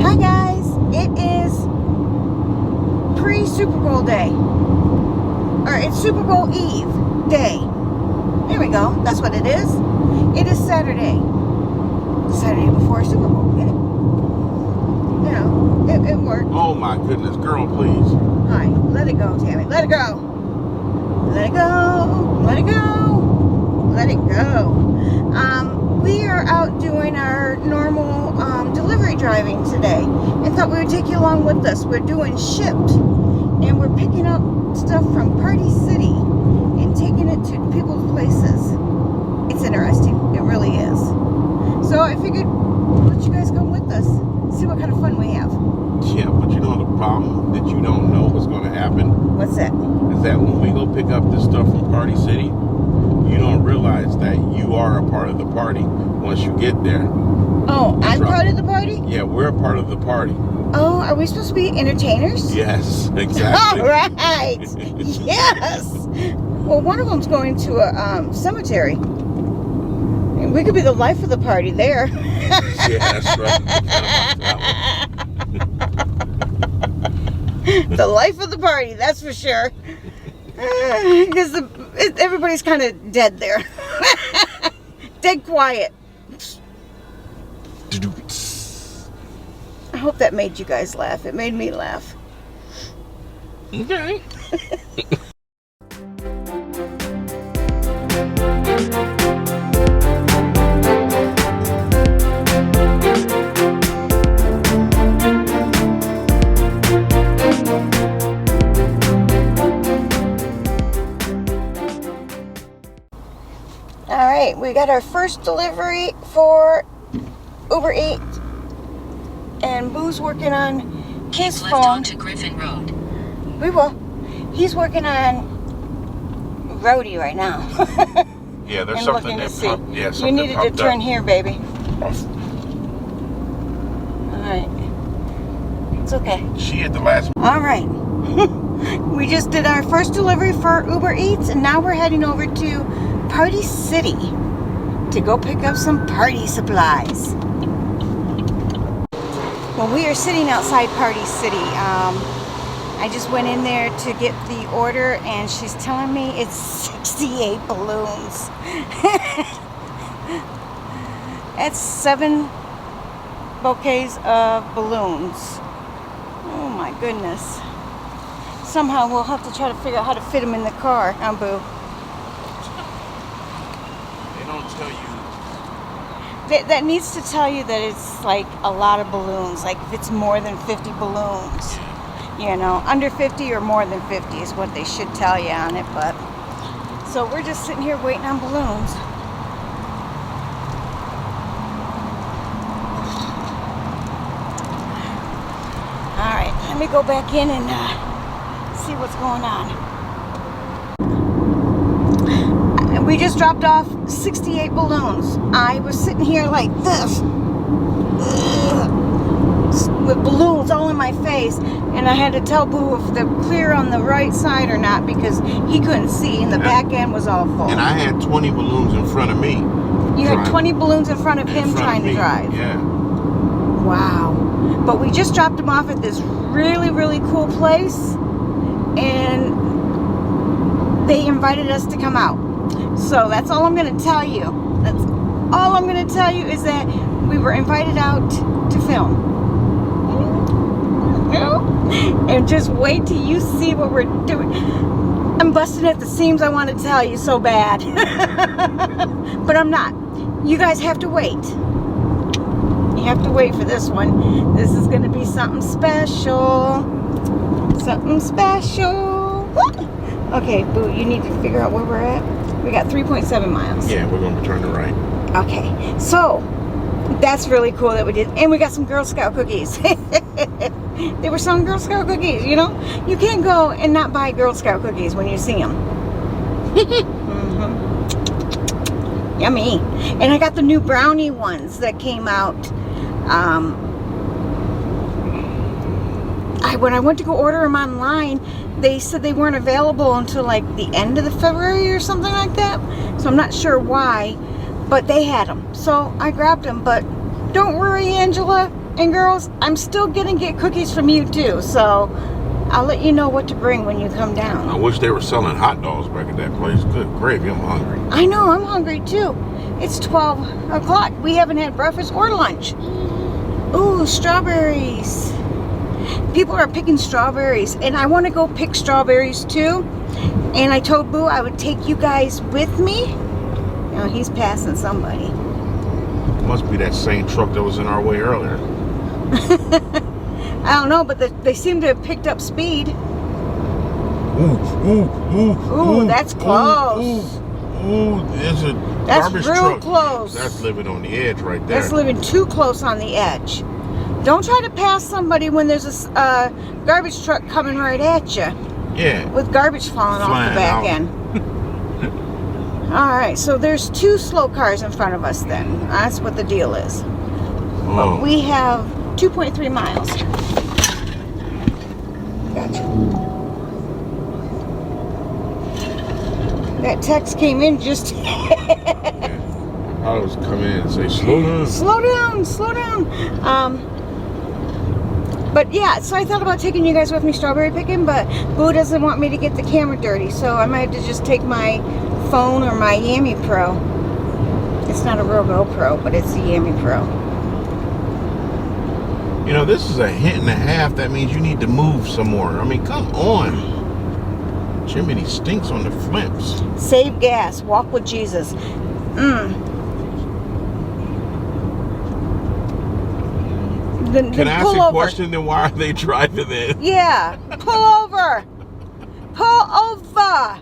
Hi guys, it is pre-Super Bowl day. Or it's Super Bowl Eve day. There we go, that's what it is. It is Saturday. Saturday before Super Bowl, get it? You know, it worked. Oh my goodness, girl, please. Hi, let it go, Tammy, let it go. Let it go, let it go, let it go. We are out doing our normal delivery driving today and thought we would take you along with us. We're doing Shipped and we're picking up stuff from Party City and taking it to people's places. It's interesting, it really is. So I figured let you guys come with us, see what kind of fun we have. Yeah, but you know the problem that you don't know what's going to happen? What's that? Is that when we go pick up this stuff from Party City, you don't realize that you are a part of the party once you get there. Oh, I'm part of the party? Yeah, we're a part of the party. Oh, are we supposed to be entertainers? Yes, exactly. All right. Yes. Well, one of them's going to a cemetery. And we could be the life of the party there. Yeah, that's right. The life of the party, that's for sure. Because everybody's kind of dead there. Dead quiet. I hope that made you guys laugh. It made me laugh. Okay. Alright, we got our first delivery for Uber Eats. And Boo's working on his phone. Onto Griffin Road. We will. He's working on Roadie right now. Yeah, there's and something looking to that see. pumped. Yeah, you something needed to pumped turn up. here, baby. Alright. It's okay. She hit the last. Alright. We just did our first delivery for Uber Eats, and now we're heading over to Party City to go pick up some party supplies. Well, we are sitting outside Party City. I just went in there to get the order, and she's telling me it's 68 balloons. That's 7 bouquets of balloons. Oh my goodness. Somehow we'll have to try to figure out how to fit them in the car, huh, Boo? They don't tell you. That needs to tell you that it's like a lot of balloons. Like if it's more than 50 balloons. You know, under 50 or more than 50 is what they should tell you on it. But so we're just sitting here waiting on balloons. All right, let me go back in and see what's going on. We just dropped off 68 balloons. I was sitting here like this with balloons all in my face, and I had to tell Boo if they're clear on the right side or not because he couldn't see and the back end was all full. And I had 20 balloons in front of me. You had 20 balloons in front of him trying to drive. Yeah. Wow. But we just dropped him off at this really, really cool place, and they invited us to come out. So that's all I'm going to tell you. That's all I'm going to tell you is that we were invited out to film. And just wait till you see what we're doing. I'm busting at the seams. I want to tell you so bad. But I'm not. You guys have to wait. You have to wait for this one. This is going to be something special. Something special. Okay, Boo, you need to figure out where we're at. We got 3.7 miles. Yeah, we're going to turn to right. Okay, so that's really cool that we did. And we got some Girl Scout cookies. They were selling Girl Scout cookies, you know? You can't go and not buy Girl Scout cookies when you see them. Yummy. And I got the new brownie ones that came out. When I went to go order them online, they said they weren't available until like the end of the February or something like that. So I'm not sure why, but they had them. So I grabbed them. But don't worry, Angela. And girls, I'm still gonna get cookies from you too, so I'll let you know what to bring when you come down. I wish they were selling hot dogs back at that place. Good gravy, I'm hungry. I know, I'm hungry too. It's 12 o'clock. We haven't had breakfast or lunch. Ooh, strawberries. People are picking strawberries, and I want to go pick strawberries too. And I told Boo I would take you guys with me. Now he's passing somebody. Must be that same truck that was in our way earlier. I don't know, but they seem to have picked up speed. Ooh, that's close. Ooh, there's a garbage real truck. Close. That's living on the edge right there. That's living too close on the edge. Don't try to pass somebody when there's a garbage truck coming right at you. Yeah. With garbage falling off the back end. All right, so there's 2 slow cars in front of us then. That's what the deal is. Oh. But we have 2.3 miles. Gotcha. That text came in just... I was come in and say, slow down. Slow down, slow down. But yeah, so I thought about taking you guys with me strawberry picking, but Boo doesn't want me to get the camera dirty, so I might have to just take my phone or my Yammi Pro. It's not a real GoPro, but it's the Yammi Pro. You know, this is a hint and a half. That means you need to move some more. I mean, come on. Jiminy stinks on the flips. Save gas. Walk with Jesus. Then Can I ask pull a over. question? Then why are they driving this? Yeah. Pull over. Pull over.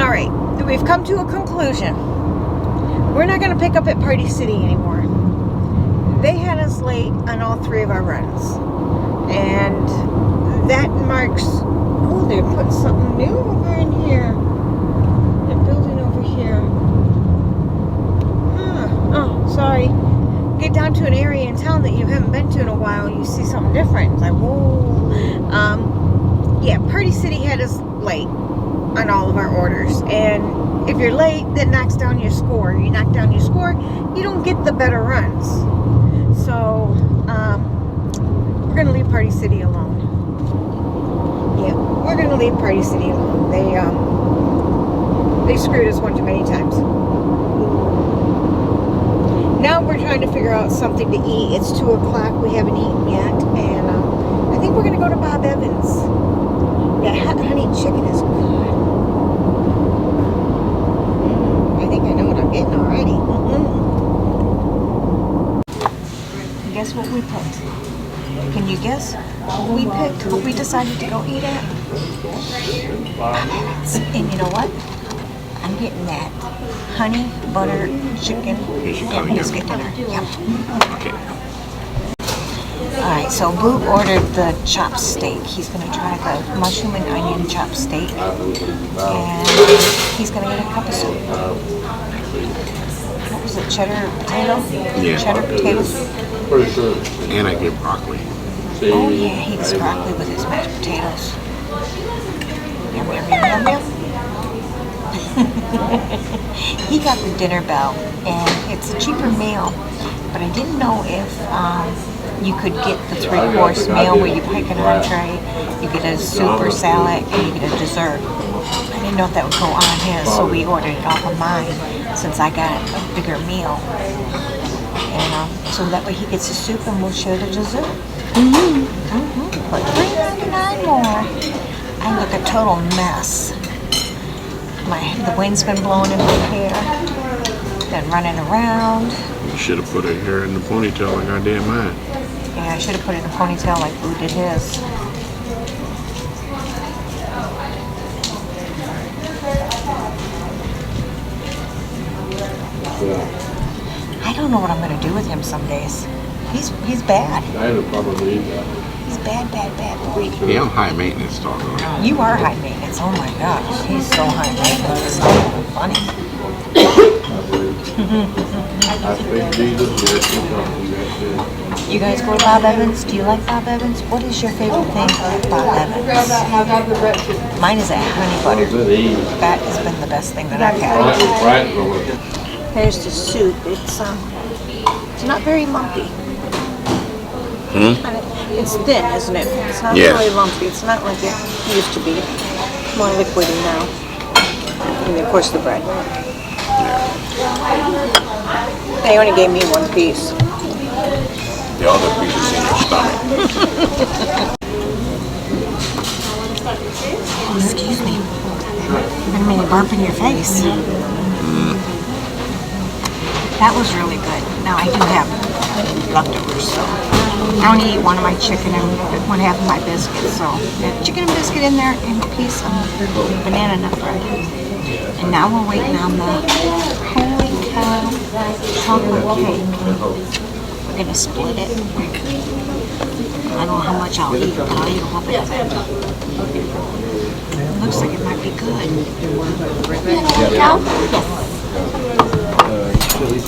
All right. We've come to a conclusion. We're not going to pick up at Party City anymore. They had us late on all 3 of our runs. And that marks... Oh, they're putting something new over in here. They're building over here. Oh, sorry. Get down to an area in town that you haven't been to in a while, you see something different. It's like, whoa. Yeah, Party City had us late on all of our orders. And if you're late, that knocks down your score. You knock down your score, you don't get the better runs. So, we're going to leave Party City alone. Yeah, we're going to leave Party City alone. They screwed us one too many times. Now we're trying to figure out something to eat. It's 2 o'clock. We haven't eaten yet. And I think we're going to go to Bob Evans. Yeah, honey chicken is good. I think I know what I'm getting already. Guess what we picked? Can you guess what we picked? What we decided to go eat at? Bob Evans. And you know what? I'm getting that honey butter chicken and biscuit dinner. Yep. Okay. Alright, so Boo ordered the chopped steak. He's going to try the mushroom and onion chopped steak. And he's going to get a cup of soup. What was it? Cheddar potato? Yeah. Cheddar potatoes? Pretty sure. And I get broccoli. Oh yeah, he eats broccoli with his mashed potatoes. Yum, yum, yum, yum, yum. He got the dinner bell, and it's a cheaper meal, but I didn't know if you could get the 3-course meal where you pick an entree, you get a soup or salad, and you get a dessert. I didn't know if that would go on his, so we ordered it off of mine since I got a bigger meal. And so that way he gets the soup and we'll share the dessert. But $3.99 more. I look a total mess. The wind's been blowing in my hair. Been running around. You should have put her hair in the ponytail like I did mine. Yeah, I should have put it in a ponytail like Boo did his. I don't know what I'm going to do with him some days. He's bad. I would probably eat that. He's bad. Yeah, I'm high maintenance, talking. You are high maintenance. Oh my gosh, he's so high maintenance. It's not even funny. I You guys go to Bob Evans? Do you like Bob Evans? What is your favorite thing at Bob Evans? Mine is that honey butter. That has been the best thing that I've had. Here's the soup. It's not very lumpy. And it's thin, isn't it? It's not really lumpy. It's not like it used to be. It's more liquidy now. And of course the bread. They only gave me one piece. The other piece is in your stomach. Excuse me. I didn't mean to burp in your face. That was really good. Now I do have leftovers, so I only eat one of my chicken and one half of my biscuit. So chicken and biscuit in there and a piece of banana nut bread. And now we're waiting on the holy cow chocolate cake. We're gonna split it. I don't know how much I'll eat, but I'll eat a little bit of it. It looks like it might be good. Cow? Yes.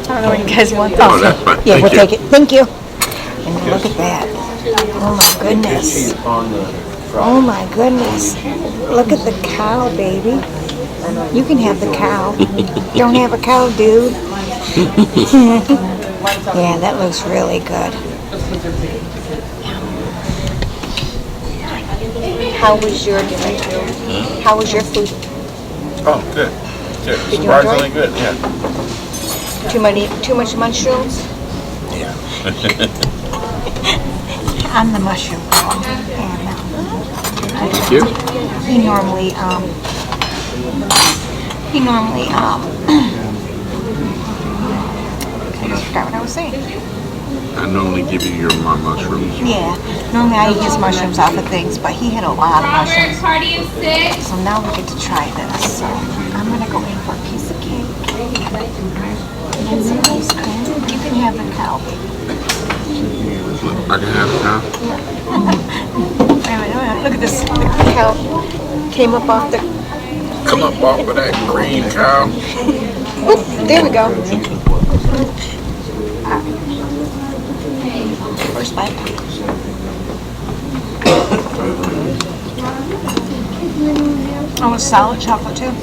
I don't know what you guys want. Oh, that's fine. Yeah, we'll Thank take it. Thank you. And look at that. Oh my goodness. Oh my goodness. Look at the cow, baby. You can have the cow. Don't have a cow, dude. Yeah, that looks really good. How was your dinner? How was your food? Oh, good. Good. Did you Surprisingly enjoy it? good, yeah. Too much mushrooms? Yeah. I'm the mushroom girl. Thank you. He normally, I just forgot what I was saying. I normally give you your mushrooms. Yeah, normally I eat his mushrooms off of things, but he had a lot of mushrooms. Party of 6. So now we get to try this. So I'm gonna go in for a piece of cake and some ice cream. You can have the cow. I can have it now. Wait a minute, look at this. The cow came up off the. Come up off of that green cow. Oop, there we go. First bite. Oh, it's solid chocolate too. Ooh.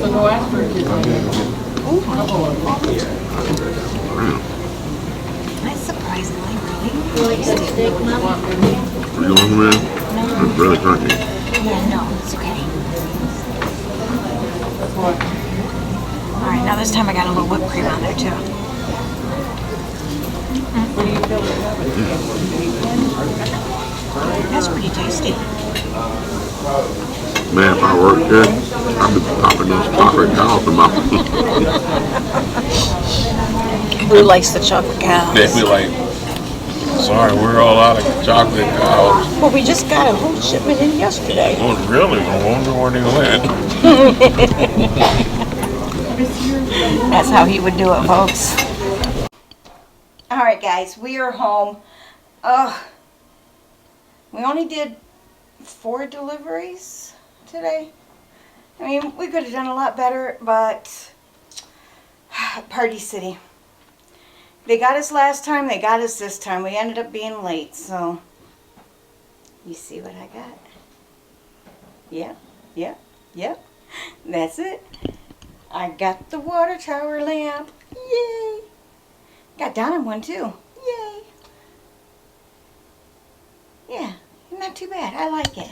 That's surprisingly really tasty. You want man? It's really crunchy. Yeah, no, it's okay. Alright, now this time I got a little whipped cream on there too. That's pretty tasty. Man, if I worked good, I'd be popping those chocolate cows in my Who likes the chocolate cows? They'd be like, sorry, we're all out of chocolate cows. Well, we just got a whole shipment in yesterday. Oh, really? I wonder where they went. That's how he would do it, folks. Alright guys, we are home. We only did 4 deliveries today. I mean, we could have done a lot better, but Party City. They got us last time, they got us this time. We ended up being late, so you see what I got? Yep. That's it. I got the water tower lamp. Yay! Got Donna one too. Yay! Yeah, not too bad. I like it.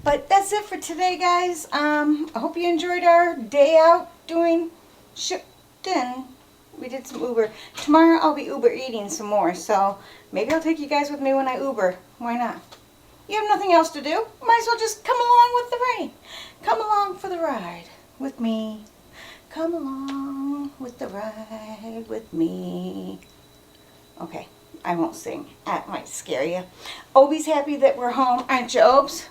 But that's it for today, guys. I hope you enjoyed our day out doing shipping. We did some Uber. Tomorrow I'll be Uber eating some more, so maybe I'll take you guys with me when I Uber. Why not? You have nothing else to do. Might as well just come along with the rain. Come along for the ride with me. Come along with the ride with me. Okay, I won't sing. That might scare you. Obi's happy that we're home. Aren't you, Obes?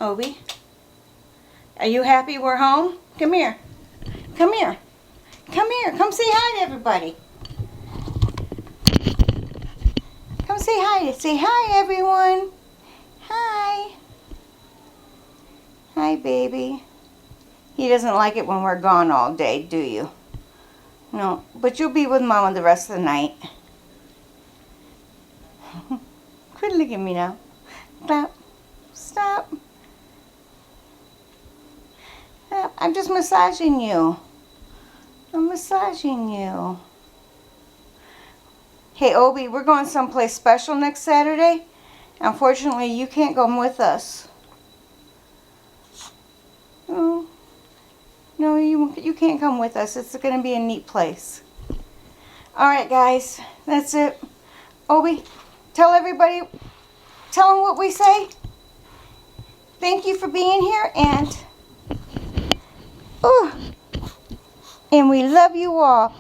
Obi? Are you happy we're home? Come here. Come here. Come here. Come say hi to everybody. Come say hi. Say hi, everyone. Hi. Hi, baby. He doesn't like it when we're gone all day, do you? No, but you'll be with Mama the rest of the night. Quit looking at me now. Stop. Stop. Stop. I'm just massaging you. I'm massaging you. Hey, Obi, we're going someplace special next Saturday. Unfortunately, you can't come with us. No. No, you can't come with us. It's going to be a neat place. Alright, guys. That's it. Obi, tell everybody, tell them what we say. Thank you for being here, and we love you all.